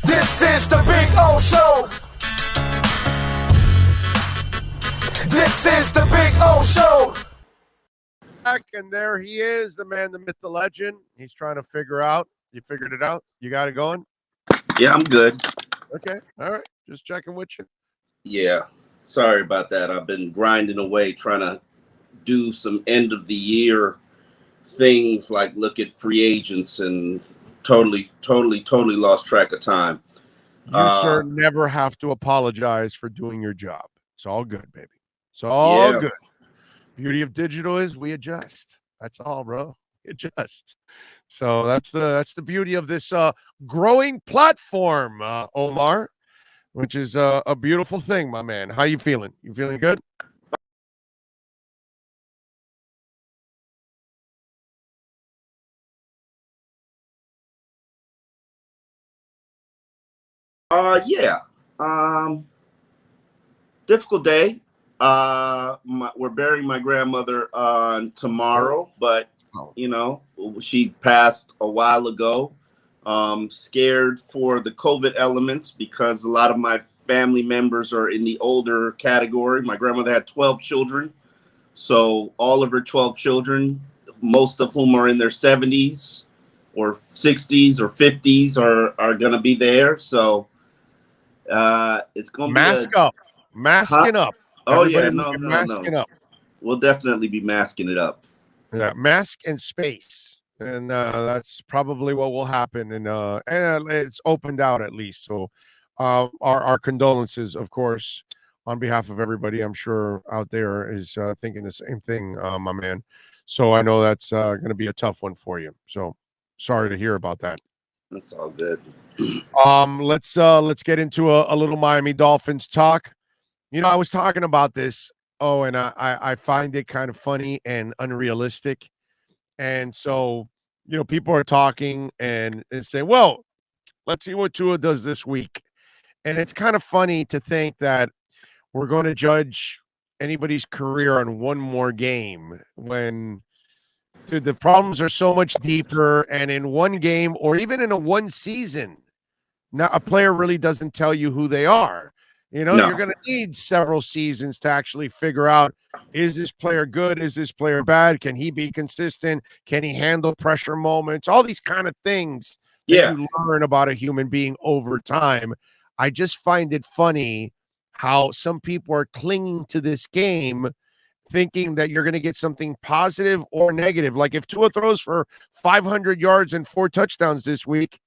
This is the Big O Show. This is the Big O Show. And there he is, the man, the myth, the legend. He's trying to figure out. You figured it out? You got it going? Yeah, I'm good. Okay. All right. Just checking with you. Yeah. Sorry about that. I've been grinding away trying to do some end of the year things like look at free agents and totally lost track of time. You, sir, never have to apologize for doing your job. It's all good, baby. It's all good. Beauty of digital is we adjust. That's all, bro. Adjust. So that's the beauty of this growing platform, Omar, which is a beautiful thing, my man. How you feeling? You feeling good? Yeah. Difficult day. We're burying my grandmother on tomorrow, but you know, she passed a while ago. Scared for the COVID elements because a lot of my family members are in the older category. My grandmother had 12 children. So all of her 12 children, most of whom are in their 70s or 60s or 50s are going to be there. So it's going to be masking up. Oh, Everybody yeah, masking up. We'll definitely be masking it up. Yeah, mask and space, and that's probably what will happen. And it's opened out at least. So, our condolences, of course, on behalf of everybody. I'm sure out there is thinking the same thing, my man. So I know that's going to be a tough one for you. So sorry to hear about that. That's all good. Let's get into a little Miami Dolphins talk. You know, I was talking about this. Oh, and I find it kind of funny and unrealistic. And so, you know, people are talking and saying, well, let's see what Tua does this week. And it's kind of funny to think that we're going to judge anybody's career on one more game when the problems are so much deeper. And in one game or even in a one season, now a player really doesn't tell you who they are. You know, You're going to need several seasons to actually figure out, is this player good? Is this player bad? Can he be consistent? Can he handle pressure moments? All these kind of things that you learn about a human being over time. I just find it funny how some people are clinging to this game thinking that you're going to get something positive or negative. Like if Tua throws for 500 yards and 4 touchdowns this week,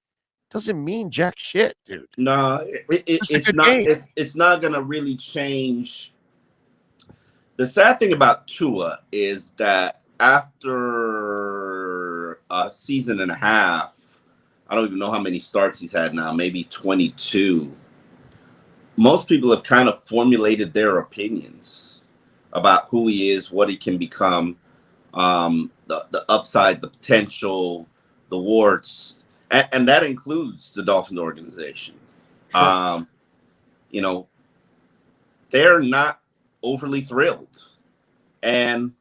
doesn't mean jack shit, dude. No, it's not. It's not going to really change. The sad thing about Tua is that after a season and a half, I don't even know how many starts he's had now, maybe 22. Most people have kind of formulated their opinions about who he is, what he can become, the upside, the potential, the warts. And that includes the Dolphins organization. Sure. You know, they're not overly thrilled. And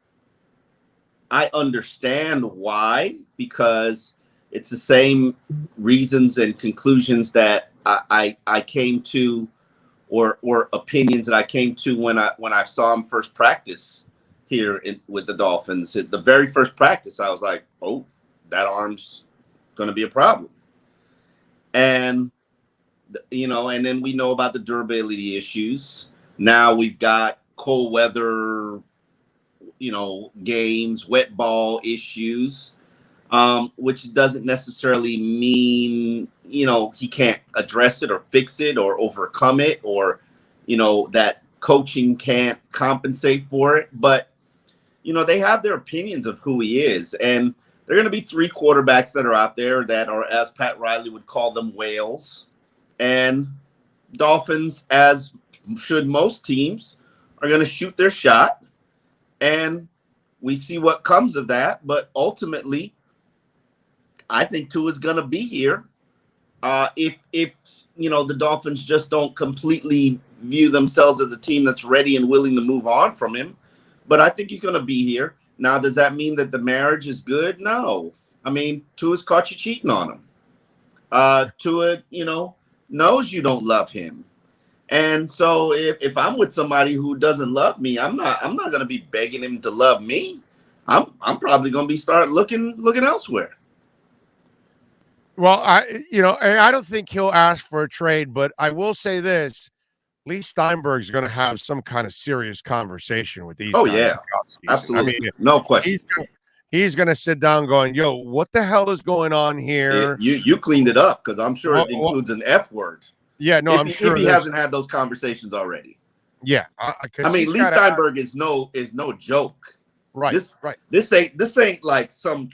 I understand why, because it's the same reasons and conclusions that I came to, or opinions that I came to when I saw him first practice here with the Dolphins. At the very first practice, I was like, oh, that arm's going to be a problem. And you know, and then we know about the durability issues. Now we've got cold weather, you know, games, wet ball issues, which doesn't necessarily mean, you know, he can't address it or fix it or overcome it, or, you know, that coaching can't compensate for it. But, you know, they have their opinions of who he is. And there are going to be 3 quarterbacks that are out there that are, as Pat Riley would call them, whales. And Dolphins, as should most teams, are going to shoot their shot. And we see what comes of that. But ultimately, I think Tua is going to be here. If you know, the Dolphins just don't completely view themselves as a team that's ready and willing to move on from him. But I think he's going to be here. Now, does that mean that the marriage is good? No. I mean, Tua's caught you cheating on him. Tua, you know, knows you don't love him. And so if I'm with somebody who doesn't love me, I'm not going to be begging him to love me. I'm probably going to be start looking elsewhere. Well, and I don't think he'll ask for a trade, but I will say this. Lee Steinberg's going to have some kind of serious conversation with these guys. Yeah, absolutely. I mean, no question. He's going to sit down going, yo, what the hell is going on here? You cleaned it up, because I'm sure it includes an F word. Yeah, no, I'm sure if he hasn't had those conversations already. Yeah. I mean, Lee Steinberg is no joke. Right. This ain't like some,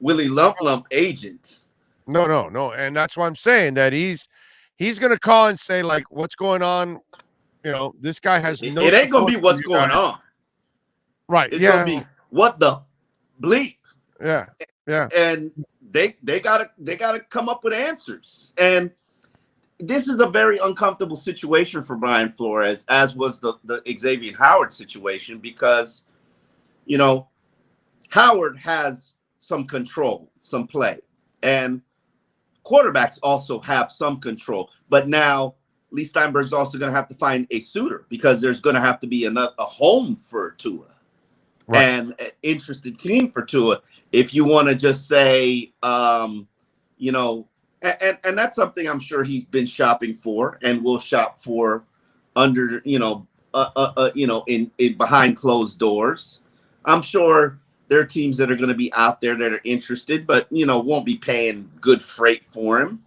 Willie Lump agent. No. And that's why I'm saying that he's going to call and say, like, what's going on? This guy has no. It ain't going to be what's going on. Right. It's going to be what the bleep. Yeah. And they gotta come up with answers. And this is a very uncomfortable situation for Brian Flores, as was the Xavier Howard situation, because, Howard has some control, some play, and quarterbacks also have some control. But now Lee Steinberg's also going to have to find a suitor, because there's going to have to be a home for Tua. Right. And an interested team for Tua, if you want to just say, and that's something I'm sure he's been shopping for and will shop for under, in behind closed doors. I'm sure there are teams that are going to be out there that are interested, but, won't be paying good freight for him.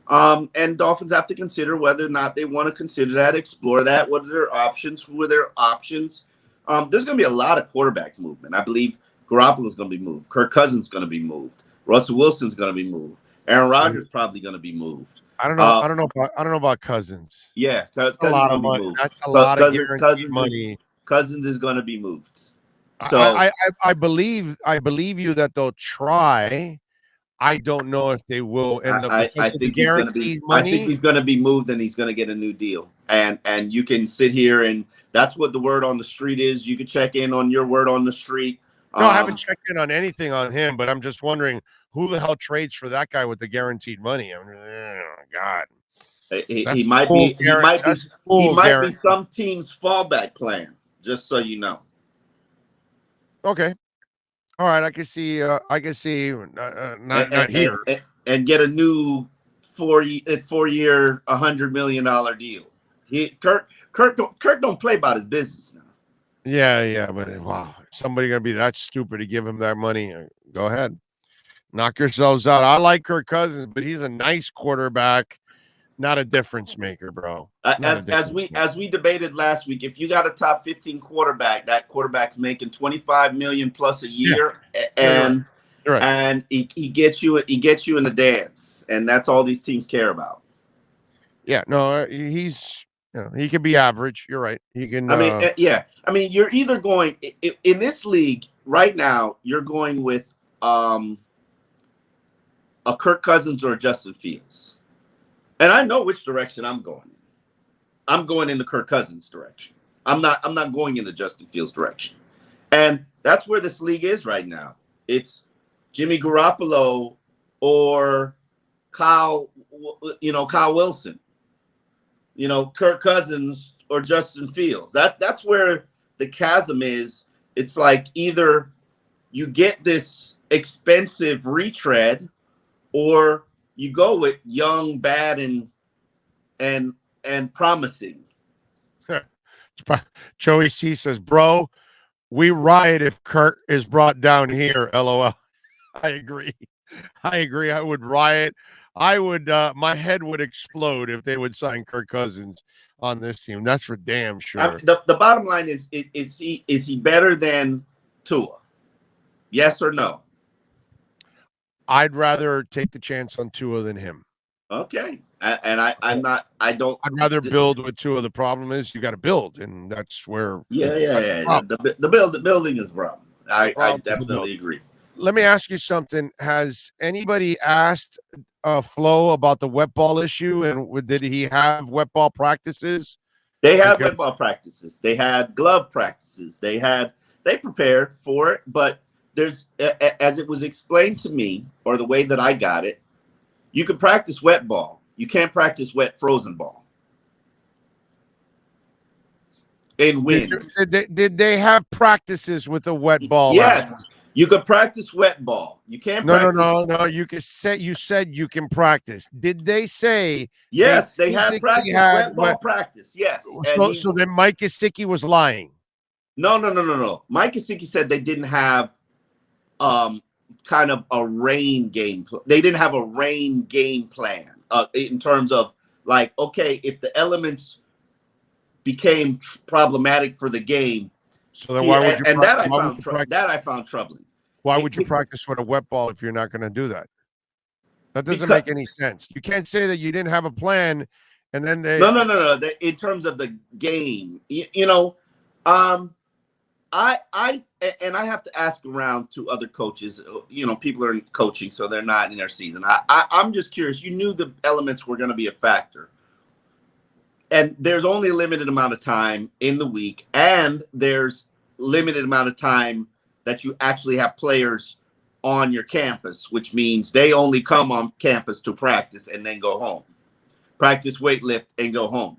And Dolphins have to consider whether or not they want to consider that, explore that. What are their options? Who are their options? There's going to be a lot of quarterback movement. I believe Garoppolo's going to be moved. Kirk Cousins is going to be moved. Russell Wilson's going to be moved. Aaron Rodgers probably going to be moved. I don't know about Cousins. Yeah, that's a lot of money. That's a lot of guaranteed money. Cousins is going to be moved. So I believe you that they'll try. I don't know if they will end up. I think he's going to be. I think he's going to be moved, and he's going to get a new deal. And you can sit here, and that's what the word on the street is. You can check in on your word on the street. No, I haven't checked in on anything on him, but I'm just wondering who the hell trades for that guy with the guaranteed money. I mean, oh God, he might be. He might be some team's fallback plan. Just so you know. Okay. All right, I can see. Not here, and get a new 4-year, $100 million deal. Kirk don't play about his business now. Yeah, but wow, somebody gonna be that stupid to give him that money? Go ahead, knock yourselves out. I like Kirk Cousins, but he's a nice quarterback, not a difference maker, bro. As we debated last week, if you got a top 15 quarterback, that quarterback's making $25 million plus a year, and he gets you in the dance, and that's all these teams care about. Yeah, no, he's he can be average. You're right. He can. I mean, you're either going in this league right now. You're going with a Kirk Cousins or a Justin Fields. And I know which direction I'm going in. I'm going in the Kirk Cousins direction. I'm not going in the Justin Fields direction. And that's where this league is right now. It's Jimmy Garoppolo or Kyle Wilson. Kirk Cousins or Justin Fields. That's where the chasm is. It's like either you get this expensive retread, or you go with young, bad, and promising. Joey C says, "Bro, we riot if Kirk is brought down here." LOL. I agree. I would riot. I would. My head would explode if they would sign Kirk Cousins on this team. That's for damn sure. The bottom line is he better than Tua? Yes or no? I'd rather take the chance on Tua than him. Okay. I'm not. I don't. I'd rather build with Tua. The problem is you got to build, and that's where. Yeah. The building is the problem. I definitely agree. Let me ask you something. Has anybody asked Flo about the wet ball issue, and did he have wet ball practices? They had wet ball practices. They had glove practices. They prepared for it, but there's, as it was explained to me, or the way that I got it, you could practice wet ball, You can't practice wet frozen ball in wind. Did they have practices with a wet ball? Yes, you could practice wet ball. You can't practice. No. You said you can practice. Did they say? Yes, they had practice, wet ball practice. Yes. So then Mike Gesicki was lying. No. Mike Gesicki said they didn't have kind of a rain game. They didn't have a rain game plan in terms of like, okay, if the elements became problematic for the game. So then why would you? And that I found troubling. Why would you practice with a wet ball if you're not going to do that? That doesn't make any sense. You can't say that you didn't have a plan, and then they. No. In terms of the game, I have to ask around to other coaches. People are in coaching, so they're not in their season. I'm just curious. You knew the elements were going to be a factor. And there's only a limited amount of time in the week, and there's limited amount of time that you actually have players on your campus, which means they only come on campus to practice and then go home, practice weightlift and go home,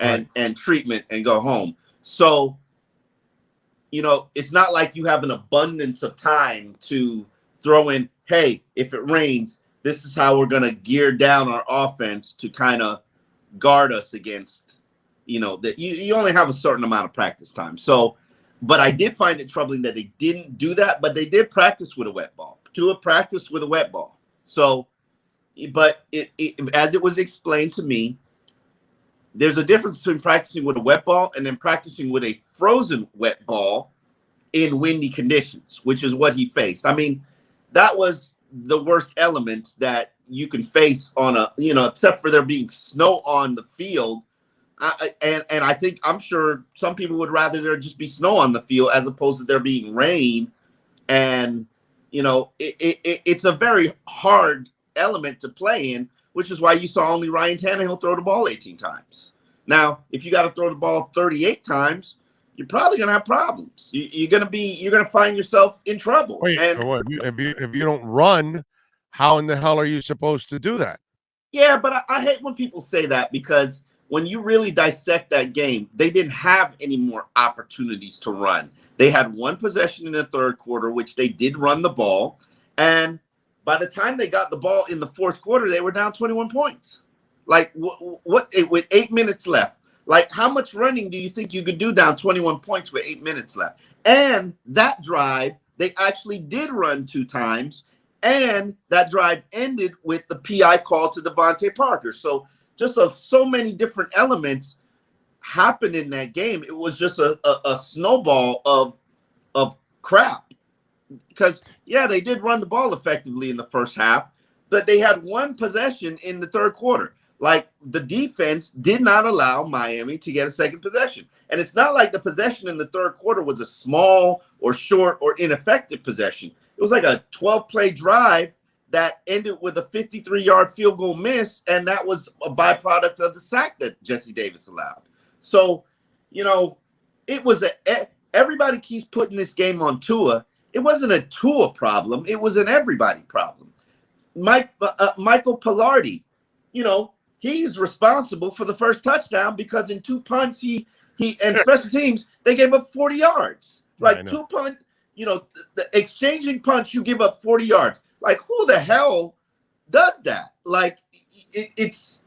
and treatment and go home. So, it's not like you have an abundance of time to throw in, hey, if it rains, this is how we're going to gear down our offense to kind of guard us against, that you only have a certain amount of practice time. So, but I did find it troubling that they didn't do that, but they did practice with a wet ball. Tua practiced with a wet ball. So, but it as it was explained to me, there's a difference between practicing with a wet ball and then practicing with a frozen wet ball in windy conditions, which is what he faced. I mean, that was the worst elements that you can face on except for there being snow on the field. I'm sure some people would rather there just be snow on the field as opposed to there being rain. And, it's a very hard element to play in, which is why you saw only Ryan Tannehill throw the ball 18 times. Now, if you got to throw the ball 38 times, you're probably going to have problems. You're going to find yourself in trouble. Wait, if you don't run, how in the hell are you supposed to do that? Yeah, but I hate when people say that, because when you really dissect that game, they didn't have any more opportunities to run. They had one possession in the third quarter, which they did run the ball. And by the time they got the ball in the fourth quarter, they were down 21 points. Like, with 8 minutes left? Like, how much running do you think you could do down 21 points with 8 minutes left? And that drive, they actually did run 2 times. And that drive ended with the PI call to Devontae Parker. So just so many different elements happened in that game. It was just a snowball of crap. Because, yeah, they did run the ball effectively in the first half, but they had one possession in the third quarter. Like, the defense did not allow Miami to get a second possession. And it's not like the possession in the third quarter was a small or short or ineffective possession. It was like a 12-play drive that ended with a 53-yard field goal miss, and that was a byproduct of the sack that Jesse Davis allowed. So, it was everybody keeps putting this game on Tua. It wasn't a Tua problem. It was an everybody problem. Michael Pallardi, he's responsible for the first touchdown because in 2 punts, and special teams, they gave up 40 yards. Like, 2 punts, the exchanging punch, you give up 40 yards. Like, who the hell does that? Like, it's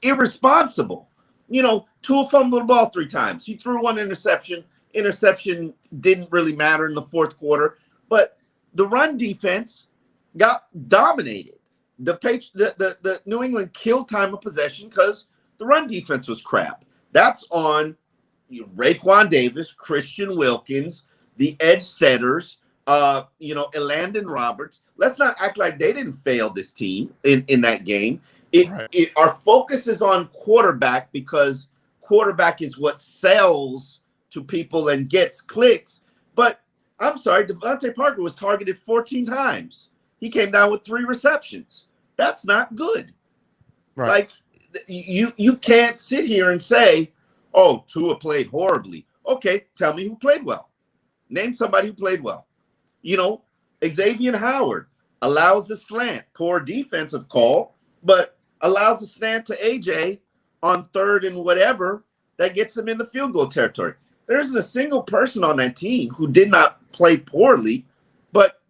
irresponsible. Tua fumbled the ball 3 times. He threw 1 interception. Interception didn't really matter in the fourth quarter. But the run defense got dominated. The New England killed time of possession because the run defense was crap. That's on Raekwon Davis, Christian Wilkins, the edge setters, Elandon Roberts. Let's not act like they didn't fail this team in that game. Our focus is on quarterback because quarterback is what sells to people and gets clicks. But I'm sorry, Devontae Parker was targeted 14 times. He came down with 3 receptions. That's not good. Right. Like, you can't sit here and say, oh, Tua played horribly. Okay, tell me who played well. Name somebody who played well. Xavier Howard allows the slant. Poor defensive call, but allows a slant to AJ on third and whatever that gets him in the field goal territory. There isn't a single person on that team who did not play poorly, but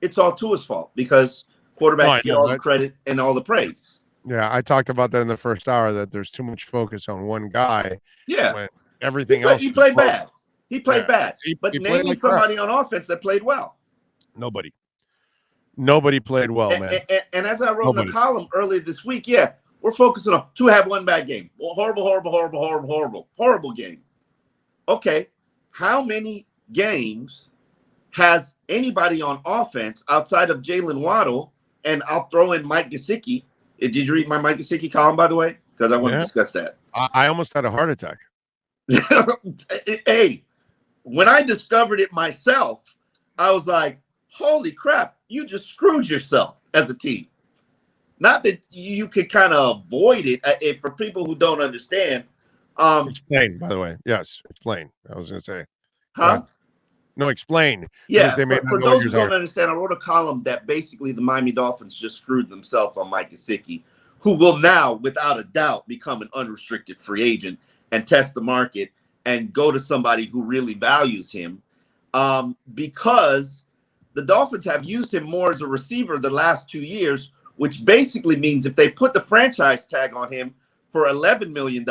it's all Tua's fault because quarterbacks get all the credit and all the praise. Yeah, I talked about that in the first hour, that there's too much focus on one guy. Yeah. When everything else. He played bad. He played bad. But name me somebody on offense that played well. Nobody played well, man. And as I wrote in the column earlier this week, we're focusing on Tua had one bad game. Well, horrible game. Okay, how many games has anybody on offense outside of Jalen Waddle? And I'll throw in Mike Gesicki. Did you read my Mike Gesicki column, by the way? Because I want to discuss that. I almost had a heart attack. Hey, when I discovered it myself, I was like, holy crap, you just screwed yourself as a team. Not that you could kind of avoid it. For people who don't understand. Explain, by the way. Yes, explain. I was going to say. Huh? No, explain. Yeah, for those who don't understand, I wrote a column that basically the Miami Dolphins just screwed themselves on Mike Gesicki, who will now, without a doubt, become an unrestricted free agent and test the market and go to somebody who really values him, because the Dolphins have used him more as a receiver the last 2 years, which basically means if they put the franchise tag on him for $11 million,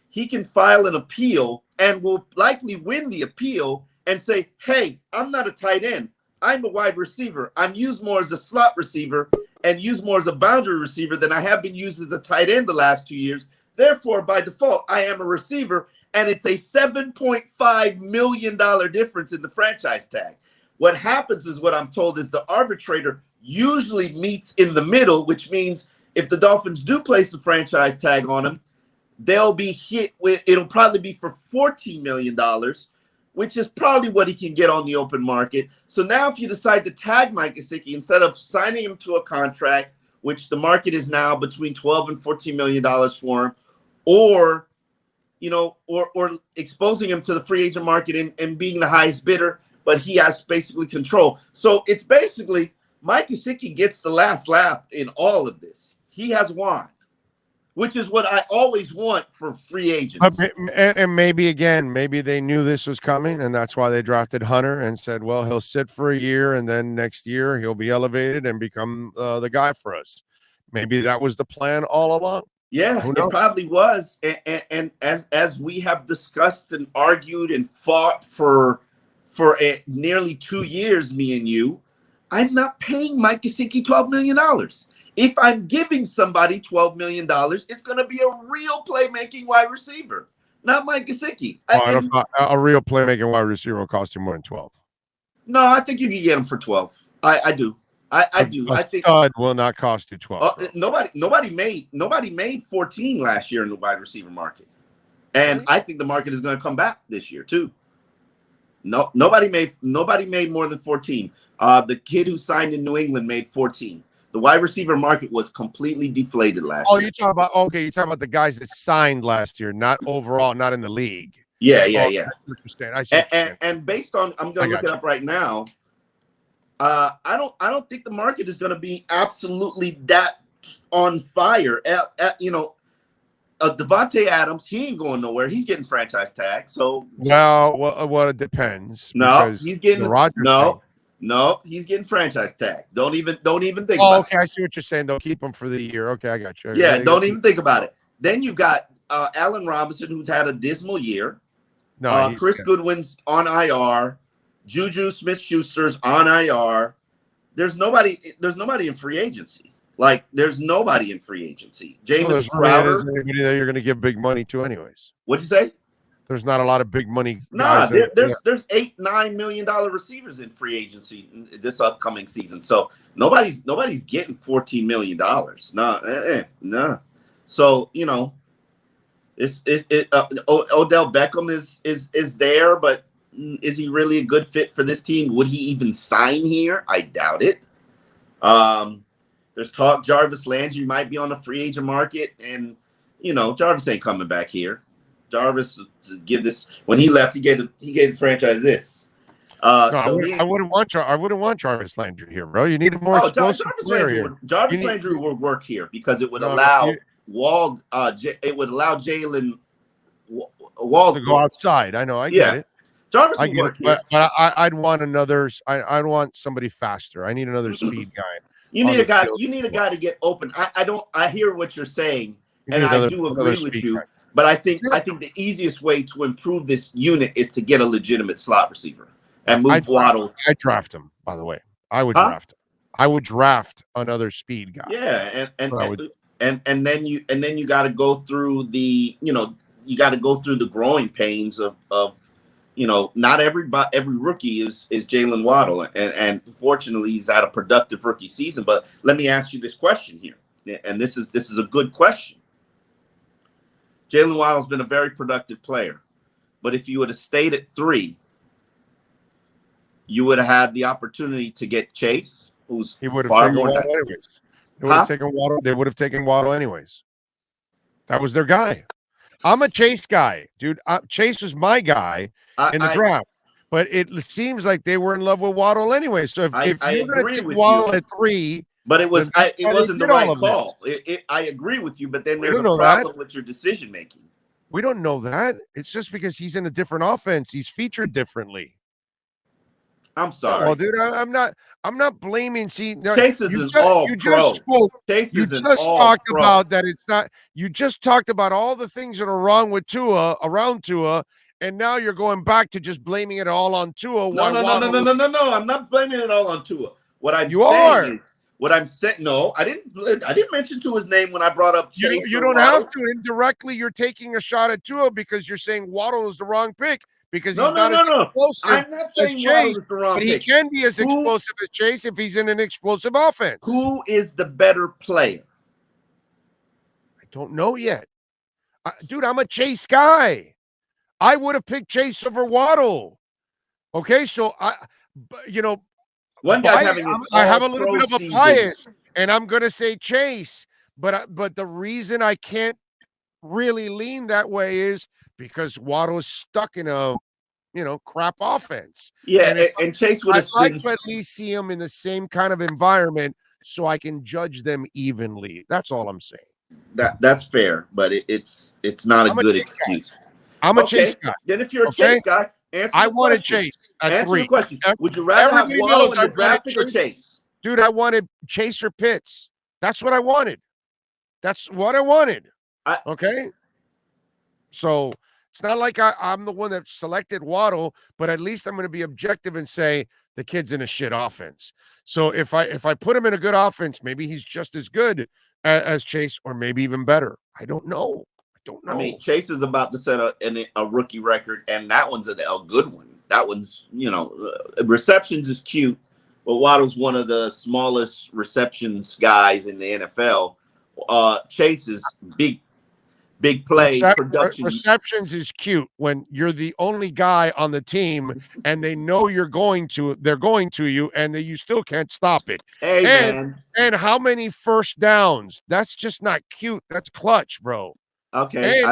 he can file an appeal and will likely win the appeal and say, hey, I'm not a tight end. I'm a wide receiver. I'm used more as a slot receiver and used more as a boundary receiver than I have been used as a tight end the last 2 years. Therefore, by default, I am a receiver, and it's a $7.5 million difference in the franchise tag. What happens is, what I'm told, is the arbitrator usually meets in the middle, which means if the Dolphins do place a franchise tag on him, they'll be hit with, it'll probably be for $14 million, which is probably what he can get on the open market. So now if you decide to tag Mike Gesicki, instead of signing him to a contract, which the market is now between $12 and $14 million for him, or exposing him to the free agent market and being the highest bidder, but he has basically control. So it's basically Mike Gesicki gets the last laugh in all of this. He has won, which is what I always want for free agents. And maybe they knew this was coming, and that's why they drafted Hunter and said, well, he'll sit for a year, and then next year he'll be elevated and become the guy for us. Maybe that was the plan all along. Yeah, it probably was. And as we have discussed and argued and fought for nearly 2 years, me and you, I'm not paying Mike Gesicki $12 million. If I'm giving somebody $12 million, it's going to be a real playmaking wide receiver, not Mike Gesicki. A real playmaking wide receiver will cost you more than 12. No, I think you can get him for 12. I do. I do. I think stud will not cost you 12. Nobody made 14 last year in the wide receiver market, and I think the market is going to come back this year too. No, nobody made more than 14. The kid who signed in New England made 14. The wide receiver market was completely deflated last year. You're talking about the guys that signed last year, not overall, not in the league. Yeah. That's what you're saying. I see. And based on, I'm going to look it up right now. I don't think the market is going to be absolutely that on fire. Devontae Adams, he ain't going nowhere. He's getting franchise tag. So well, it depends. No, he's getting he's getting franchise tag. Don't even think about it. Okay, I see what you're saying. They'll keep him for the year. Okay, I got you. Yeah, don't even think about it. Then you got Allen Robinson, who's had a dismal year. No, Chris Goodwin's on IR. Juju Smith-Schuster's on IR. There's nobody in free agency. There's nobody in free agency. Jameis Crowder. Anybody that you're going to give big money to, anyways. What'd you say? The's not a lot of big money. Nah, there's $8-9 million receivers in free agency this upcoming season. So nobody's getting $14 million. Nah. So Odell Beckham is there, but is he really a good fit for this team? Would he even sign here? I doubt it. There's talk Jarvis Landry might be on the free agent market, and Jarvis ain't coming back here. Jarvis, when he left, he gave the franchise this. No, I wouldn't want Jarvis Landry here, bro. You need a more explosive player here. Jarvis Landry would work here because it would allow it would allow Jalen Wald to go outside. I know, I get it. Jarvis would work here, but I'd want another. I'd want somebody faster. I need another speed guy. You need a guy. You need a guy to get open. I hear what you're saying, and I do agree with you. But I think the easiest way to improve this unit is to get a legitimate slot receiver and move Waddle. I draft him, by the way. I would draft him. I would draft another speed guy. Yeah, and then you got to go through the growing pains of not every rookie is Jalen Waddle, and fortunately he's had a productive rookie season. But let me ask you this question here, and this is a good question. Jalen Waddle's been a very productive player, but if you would have stayed at 3, you would have had the opportunity to get Chase, who's far more. They would have taken Waddle. They would have taken Waddle anyways. That was their guy. I'm a Chase guy, dude. Chase was my guy in the draft, but it seems like they were in love with Waddle anyway. So if you're going to take Waddle at 3, but it wasn't the right call. I agree with you, but then there's a problem with your decision making. We don't know that. It's just because he's in a different offense. He's featured differently. I'm sorry. Oh, dude, I'm not blaming. See, Chase is an all-pro. You just talked about that. It's not. You just talked about all the things that are wrong with around Tua, and now you're going back to just blaming it all on Tua. No. I'm not blaming it all on Tua. What I'm saying, no, I didn't mention Tua's name when I brought up Chase. You don't have to. Indirectly, you're taking a shot at Tua because you're saying Waddle is the wrong pick. Because he's not as explosive I'm not saying as Chase, the wrong but pick. He can be as explosive as Chase if he's in an explosive offense. Who is the better player? I don't know yet. Dude, I'm a Chase guy. I would have picked Chase over Waddle. Okay, so one guy's having I have a little bit of a bias, and I'm going to say Chase, but the reason I can't really lean that way is because Waddle is stuck in a, crap offense. Yeah, and Chase would have I'd like to at least see him in the same kind of environment so I can judge them evenly. That's all I'm saying. That's fair, but it's not a good excuse. I'm a Chase guy. Then if you're a Chase guy, I wanted Chase at 3. The question. Would you rather have Waddle in the draft or Chase? Dude, I wanted Chase or Pitts. That's what I wanted. That's what I wanted. Okay? So it's not like I'm the one that selected Waddle, but at least I'm going to be objective and say the kid's in a shit offense. So if I put him in a good offense, maybe he's just as good as Chase, or maybe even better. I don't know. I mean, Chase is about to set a rookie record, and that one's a good one. That one's, receptions is cute, but Waddle's one of the smallest receptions guys in the NFL. Chase is big play production. Receptions is cute when you're the only guy on the team and they know they're going to you, and you still can't stop it. Hey, man. And how many first downs? That's just not cute. That's clutch, bro. Okay.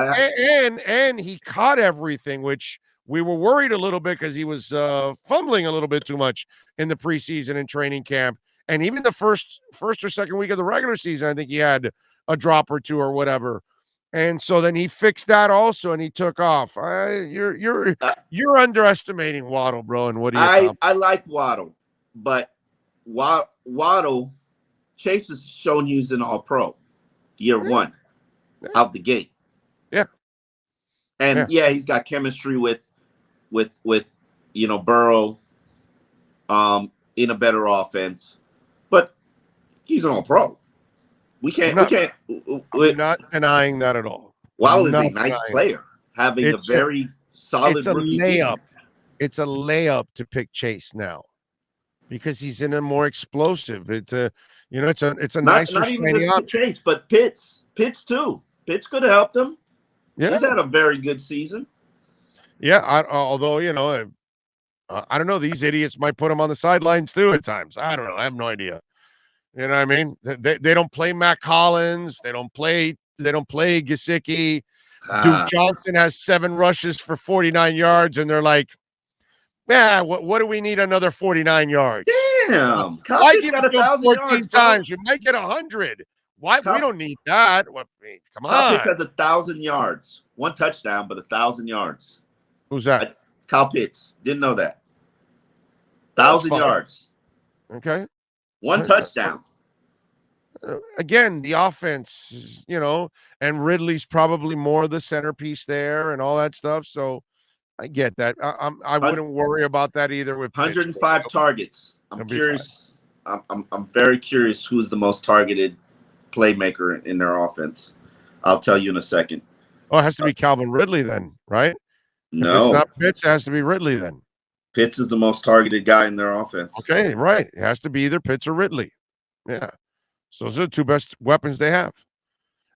And he caught everything, which we were worried a little bit because he was fumbling a little bit too much in the preseason and training camp. And even the first or second week of the regular season, I think he had a drop or two or whatever. And so then he fixed that also, and he took off. You're underestimating Waddle, bro. And what do you? I like Waddle, but Waddle, Chase has shown he's an All-Pro year 1 out the gate. Yeah, and he's got chemistry with Burrow, in a better offense, but he's an All-Pro. We're not denying that at all. Waddle is a nice player, having a very solid rookie season. It's a layup to pick Chase now because he's in a more explosive. It's a nicer, not even shiny just option. Chase, but Pitts too. Pitts could have helped him. Yeah, he's had a very good season. Yeah, although I don't know, these idiots might put him on the sidelines too at times. I don't know. I have no idea. You know what I mean? They don't play Matt Collins. They don't play Gesicki. Duke Johnson has 7 rushes for 49 yards, and they're like, Yeah, what do we need another 49 yards? Damn. Kyle Why Pitts give got it to him 1,000 14 yards, bro. times? We might get 100. Why? We Kyle, don't need that. What, come Kyle Pitts on. has 1,000 yards. 1 touchdown, but 1,000 yards. Who's that? Kyle Pitts. Didn't know that. That's 1,000 fine. yards. Okay. 1 touchdown. Again, the offense is, and Ridley's probably more the centerpiece there and all that stuff. So I get that. I wouldn't worry about that either with 105 Pitts. targets. I'm curious. I'm very curious who's the most targeted playmaker in their offense. I'll tell you in a second. Oh, it has to be Calvin Ridley then, right? No. If it's not Pitts, it has to be Ridley then. Pitts is the most targeted guy in their offense. Okay, right. It has to be either Pitts or Ridley. Yeah. So those are the two best weapons they have.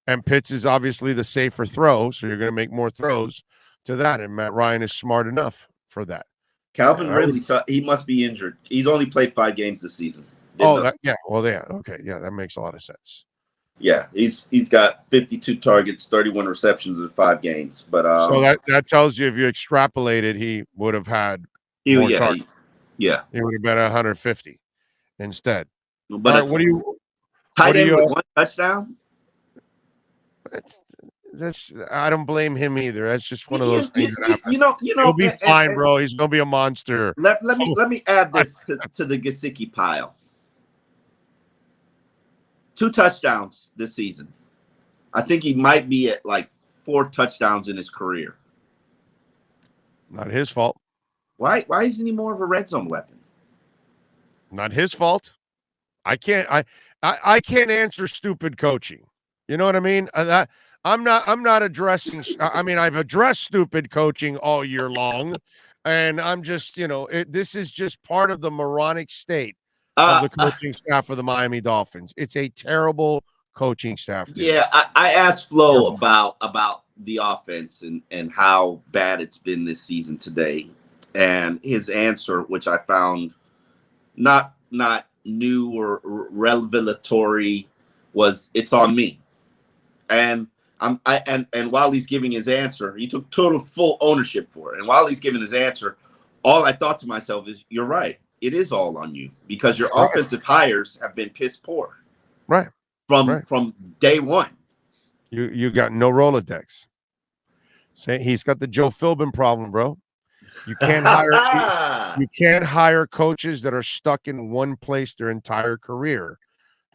And Pitts is obviously the safer throw, so you're going to make more throws to that. And Matt Ryan is smart enough for that. Calvin Ridley, he must be injured. He's only played 5 games this season. Okay, yeah, that makes a lot of sense. Yeah, he's got 52 targets, 31 receptions in 5 games. But so that tells you if you extrapolated, he would have had more targets. He would have been 150 instead. But right, what do you? Tight end with 1 touchdown. I don't blame him either. That's just one of those things that happen. He'll be fine, bro. He's gonna be a monster. Let me add this to the Gesicki pile. 2 touchdowns this season. I think he might be at like 4 touchdowns in his career. Not his fault. Why isn't he more of a red zone weapon? Not his fault. I can't answer stupid coaching. You know what I mean? I'm not addressing. I mean, I've addressed stupid coaching all year long, and I'm just, this is just part of the moronic state of the coaching staff of the Miami Dolphins. It's a terrible coaching staff. Dude. Yeah, I asked Flo about the offense and how bad it's been this season today, and his answer, which I found not new or revelatory, was it's on me. And and while he's giving his answer, he took total full ownership for it. And while he's giving his answer, all I thought to myself is, you're right. It is all on you because your offensive hires have been piss poor. Right. From day one. You got no Rolodex. Say he's got the Joe Philbin problem, bro. You can't hire coaches that are stuck in one place their entire career.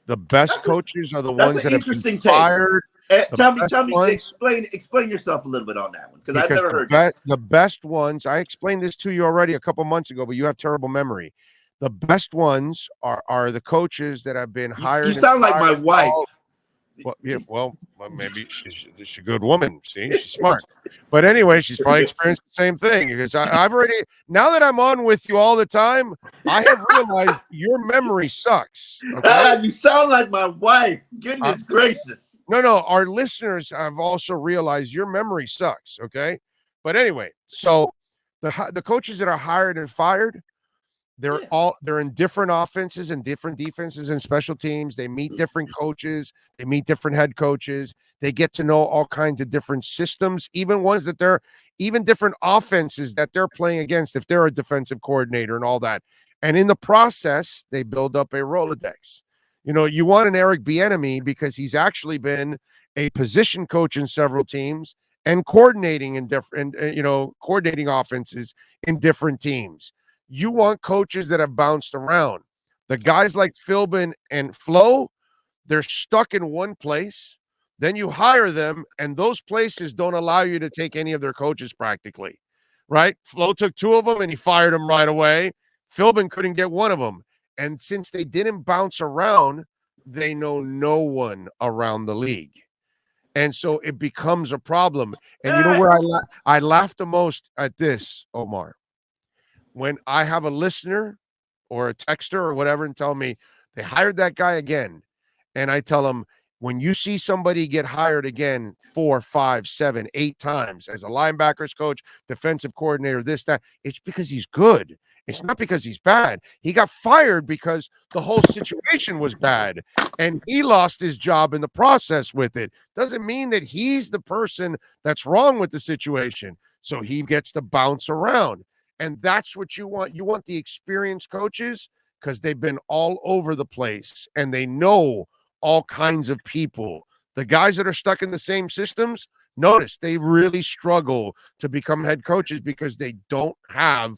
The best coaches are the ones that have been fired. Tell me, explain yourself a little bit on that one because I've never heard the best ones. I explained this to you already a couple months ago, but you have terrible memory. The best ones are the coaches that have been hired. You sound like my wife. Well, maybe she's a good woman. See, she's smart. But anyway, she's probably experienced the same thing because I've already, now that I'm on with you all the time, I have realized your memory sucks. Okay? You sound like my wife. Goodness gracious. No, our listeners have also realized your memory sucks. Okay. But anyway, so the coaches that are hired and fired, they're in different offenses and different defenses and special teams. They meet different coaches. They meet different head coaches. They get to know all kinds of different systems, even ones that they're even different offenses that they're playing against if they're a defensive coordinator and all that. And in the process, they build up a Rolodex. You want an Eric Bieniemy because he's actually been a position coach in several teams and coordinating in different, coordinating offenses in different teams. You want coaches that have bounced around. The guys like Philbin and Flo, they're stuck in one place. Then you hire them, and those places don't allow you to take any of their coaches practically, right? Flo took 2 of them, and he fired them right away. Philbin couldn't get 1 of them. And since they didn't bounce around, they know no one around the league. And so it becomes a problem. And you know where I laugh the most at this, Omar? When I have a listener or a texter or whatever and tell me they hired that guy again, and I tell them, when you see somebody get hired again 4, 5, 7, 8 times as a linebackers coach, defensive coordinator, this, that, it's because he's good. It's not because he's bad. He got fired because the whole situation was bad, and he lost his job in the process with it. Doesn't mean that he's the person that's wrong with the situation. So he gets to bounce around. And that's what you want. You want the experienced coaches because they've been all over the place and they know all kinds of people. The guys that are stuck in the same systems, notice they really struggle to become head coaches because they don't have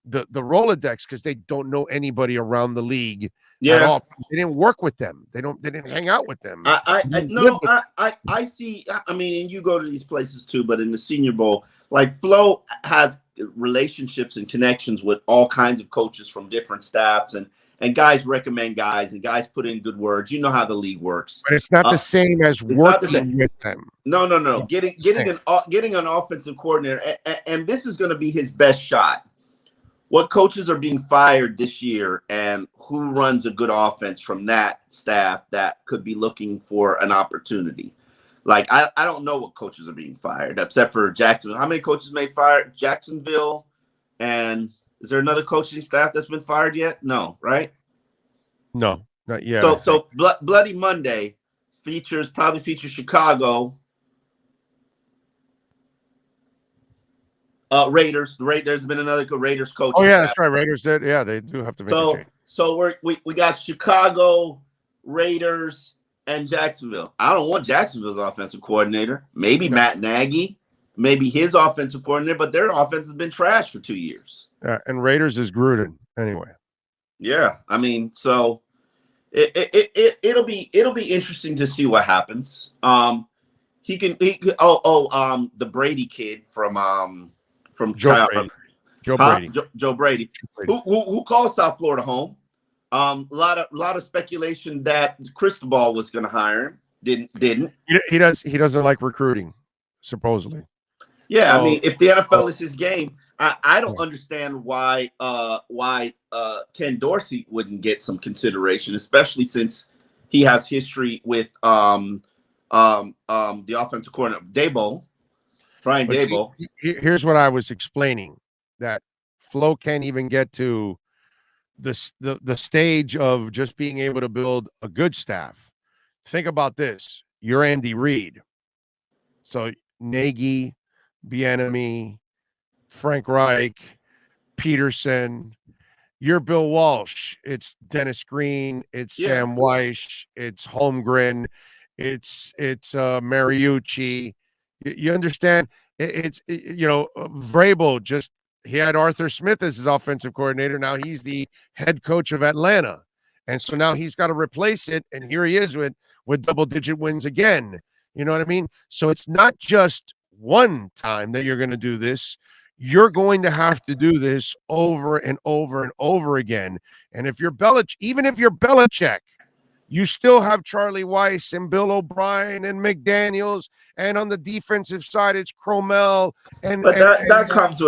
the Rolodex, because they don't know anybody around the league at all. They didn't work with them. They didn't hang out with them. I see. I mean, and you go to these places too, but in the Senior Bowl, like Flo has relationships and connections with all kinds of coaches from different staffs, and guys recommend guys, and guys put in good words. You know how the league works. But it's not the same as working with them. No. Getting an offensive coordinator, and this is going to be his best shot. What coaches are being fired this year, and who runs a good offense from that staff that could be looking for an opportunity? Like, I don't know what coaches are being fired, except for Jacksonville. How many coaches may fire? Jacksonville, and is there another coaching staff that's been fired yet? No, right? No, not yet. So Bloody Monday probably features Chicago. Raiders. There's been another Raiders coach. Oh yeah, that's right. Raiders did. Yeah, they do have to make a change. So we got Chicago, Raiders, and Jacksonville. I don't want Jacksonville's offensive coordinator. Maybe Matt Nagy, maybe his offensive coordinator, but their offense has been trash for 2 years. And Raiders is Gruden anyway. Yeah, I mean, so it'll be interesting to see what happens. The Brady kid from Joe Brady. Joe Brady, who calls South Florida home. A lot of speculation that Cristobal was going to hire him. Didn't. He doesn't like recruiting, supposedly. Yeah, I mean, if the NFL is his game, I don't understand why Ken Dorsey wouldn't get some consideration, especially since he has history with the offensive coordinator Brian Daboll. Here's what I was explaining, that Flo can't even get to the stage of just being able to build a good staff. Think about this. You're Andy Reid. So Nagy, Bieniemy, Frank Reich, Peterson. You're Bill Walsh. It's Dennis Green. It's Sam Weish. It's Holmgren. It's Mariucci. You understand? Vrabel he had Arthur Smith as his offensive coordinator. Now he's the head coach of Atlanta. And so now he's got to replace it. And here he is with double-digit wins again. You know what I mean? So it's not just one time that you're going to do this. You're going to have to do this over and over and over again. And if you're Belichick, you still have Charlie Weiss and Bill O'Brien and McDaniels, and on the defensive side, it's Cromell. But that comes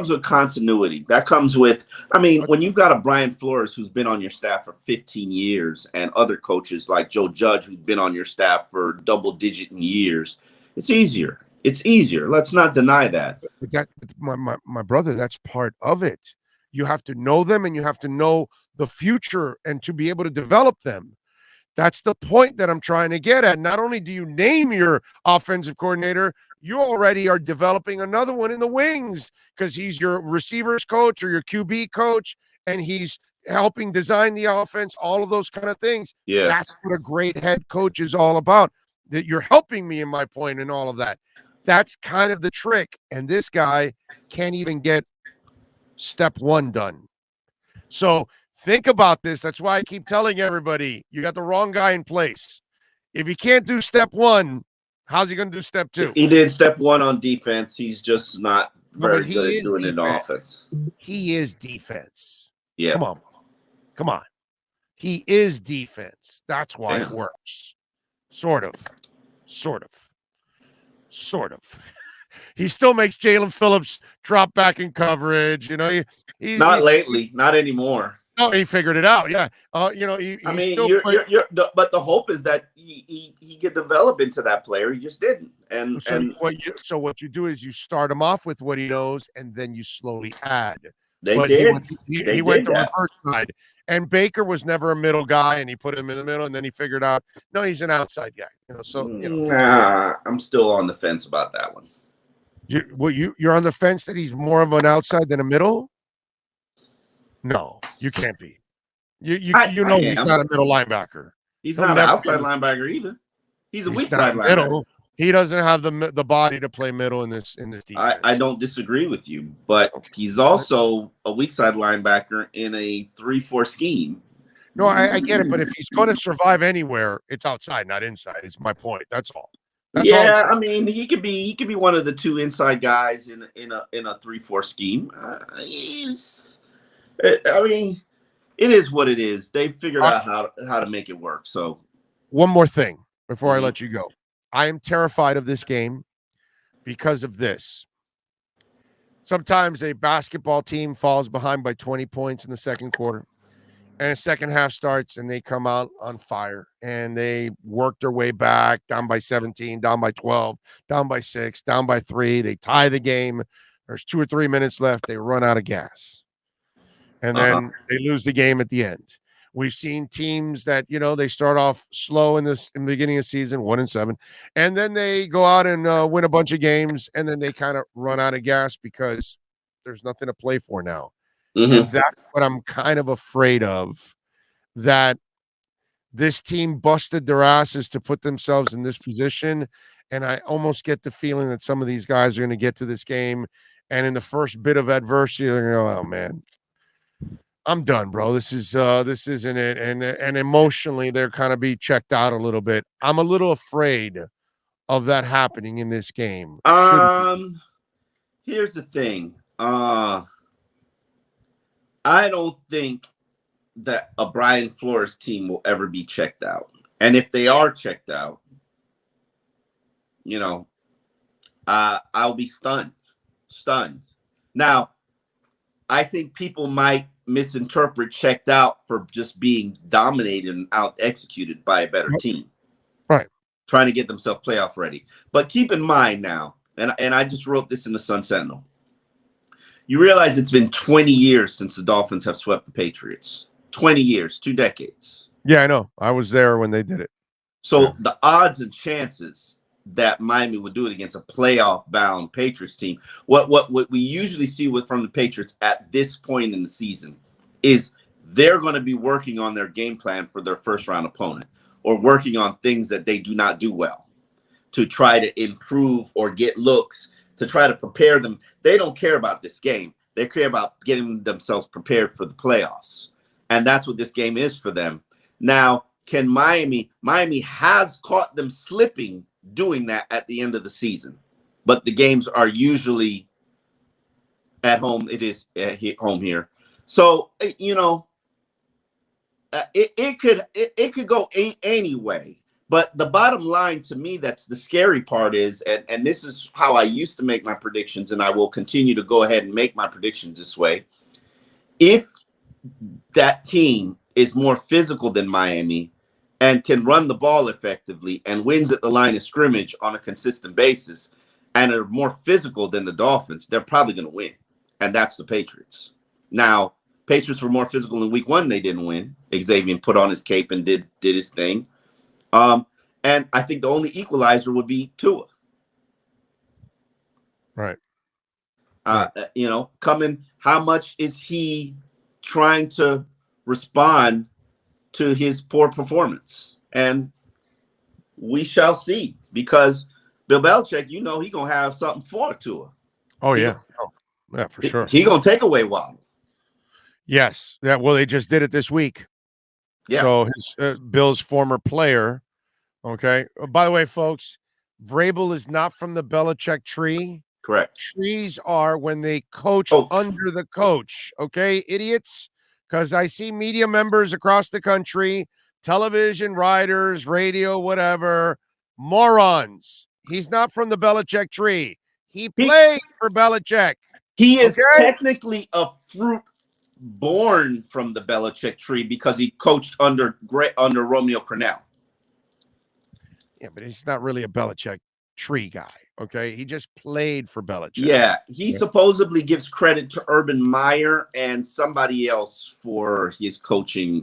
with continuity. That comes with, I mean, when you've got a Brian Flores who's been on your staff for 15 years, and other coaches like Joe Judge who's been on your staff for double-digit years, it's easier. It's easier. Let's not deny that. My brother, that's part of it. You have to know them, and you have to know the future, and to be able to develop them. That's the point that I'm trying to get at. Not only do you name your offensive coordinator, you already are developing another one in the wings, because he's your receivers coach or your QB coach, and he's helping design the offense, all of those kind of things. Yeah. That's what a great head coach is all about, that you're helping me in my point and all of that. That's kind of the trick. And this guy can't even get step one done. So think about this. That's why I keep telling everybody, you got the wrong guy in place. If he can't do step one, how's he going to do step two? He did step one on defense. He's just not very good at doing it on offense. He is defense. Yeah. Come on. He is defense. That's why it works. Sort of. He still makes Jalen Phillips drop back in coverage. You know, not lately, not anymore. No, he figured it out. Yeah. But the hope is that he could develop into that player. He just didn't. So what you do is you start him off with what he knows, and then you slowly add. He went the reverse side. And Baker was never a middle guy, and he put him in the middle, and then he figured out, no, he's an outside guy. I'm still on the fence about that one. You're on the fence that he's more of an outside than a middle? No, you can't be. You know I he's am. not a middle linebacker. He's He'll not an never outside linebacker either. He's a he's weak side not linebacker. middle. He doesn't have the body to play middle in this defense. I don't disagree with you, but he's also a weak side linebacker in a 3-4 scheme. No, I get it, but if he's going to survive anywhere, it's outside, not inside. Is my point. That's all. That's all Yeah, I mean, he could be one of the two inside guys in a 3-4 scheme. I mean, it is what it is. They figured out how to make it work. So, one more thing before I let you go. I am terrified of this game because of this. Sometimes a basketball team falls behind by 20 points in the second quarter, and the second half starts, and they come out on fire, and they work their way back, down by 17, down by 12, down by 6, down by 3. They tie the game. There's 2 or 3 minutes left. They run out of gas, and then they lose the game at the end. We've seen teams that, they start off slow in the beginning of the season, 1-7, and then they go out and win a bunch of games, and then they kind of run out of gas because there's nothing to play for now. And that's what I'm kind of afraid of, that this team busted their asses to put themselves in this position, and I almost get the feeling that some of these guys are going to get to this game, and in the first bit of adversity, they're going to go, oh, man, I'm done, bro. This isn't it. And emotionally, they're kind of be checked out a little bit. I'm a little afraid of that happening in this game. Here's the thing. I don't think that a Brian Flores team will ever be checked out. And if they are checked out, I'll be stunned. Now, I think people might misinterpret checked out for just being dominated and out executed by a better team, right? Trying to get themselves playoff ready. But keep in mind now, and I just wrote this in the Sun Sentinel, you realize it's been 20 years since the Dolphins have swept the Patriots. 20 years, 2 decades. Yeah, I know. I was there when they did it. So the odds and chances that Miami would do it against a playoff-bound Patriots team, what we usually see from the Patriots at this point in the season is they're going to be working on their game plan for their first-round opponent, or working on things that they do not do well to try to improve or get looks, to try to prepare them. They don't care about this game. They care about getting themselves prepared for the playoffs. And that's what this game is for them. Now, can Miami has caught them slipping doing that at the end of the season, but the games are usually at home. It is at home here. So, it could go any way. But the bottom line to me, that's the scary part is, and this is how I used to make my predictions, and I will continue to go ahead and make my predictions this way. If that team is more physical than Miami and can run the ball effectively and wins at the line of scrimmage on a consistent basis and are more physical than the Dolphins, they're probably going to win. And that's the Patriots. Now, Patriots were more physical in week 1. They didn't win. Xavier put on his cape and did his thing. And I think the only equalizer would be Tua. Right. Coming, how much is he trying to respond to his poor performance? And we shall see, because Bill Belichick, he's going to have something for Tua. Oh, yeah. Yeah, for sure. He's going to take away Waddle. Yes. Yeah. Well, they just did it this week. Yeah. So his Bill's former player. Okay. By the way, folks, Vrabel is not from the Belichick tree. Correct. Trees are when they coach under the coach. Okay, idiots? Because I see media members across the country, television, writers, radio, whatever, morons. He's not from the Belichick tree. He played for Belichick. He is technically a fruit born from the Belichick tree because he coached under Romeo Crennel. Yeah, but he's not really a Belichick tree guy. Okay, he just played for Belichick. Yeah, he supposedly gives credit to Urban Meyer and somebody else for his coaching,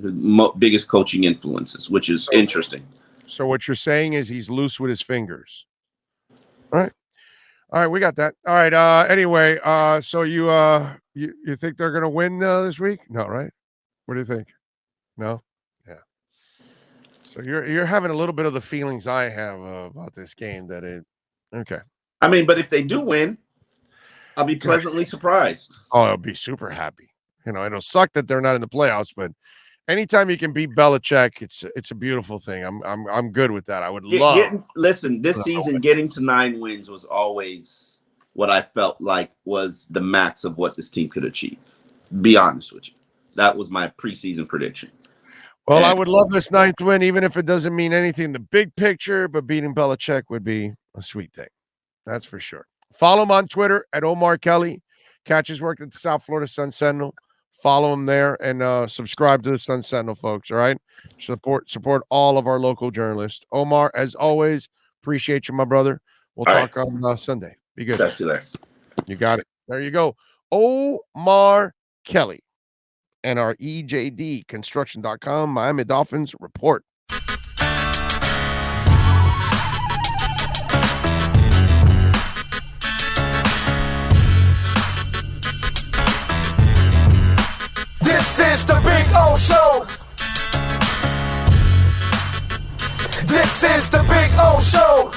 biggest coaching influences, which is interesting. So what you're saying is he's loose with his fingers. All right. All right, we got that. All right. Anyway, so you think they're gonna win this week? No, right? What do you think? No? Yeah. So you're having a little bit of the feelings I have about this game that it okay. I mean, but if they do win, I'll be pleasantly surprised. Oh, I'll be super happy. It'll suck that they're not in the playoffs, but anytime you can beat Belichick, it's a beautiful thing. I'm good with that. I would love. Listen, this season getting to 9 wins was always what I felt like was the max of what this team could achieve. Be honest with you, that was my preseason prediction. Well, I would love this 9th win, even if it doesn't mean anything in the big picture. But beating Belichick would be a sweet thing. That's for sure. Follow him on Twitter at Omar Kelly. Catch his work at the South Florida Sun Sentinel. Follow him there and subscribe to the Sun Sentinel, folks. All right. Support all of our local journalists. Omar, as always, appreciate you, my brother. We'll talk on Sunday. Be good. Talk to you there. You got it. There you go. Omar Kelly and our EJDconstruction.com Miami Dolphins report. This is the Big O Show. This is the Big O Show.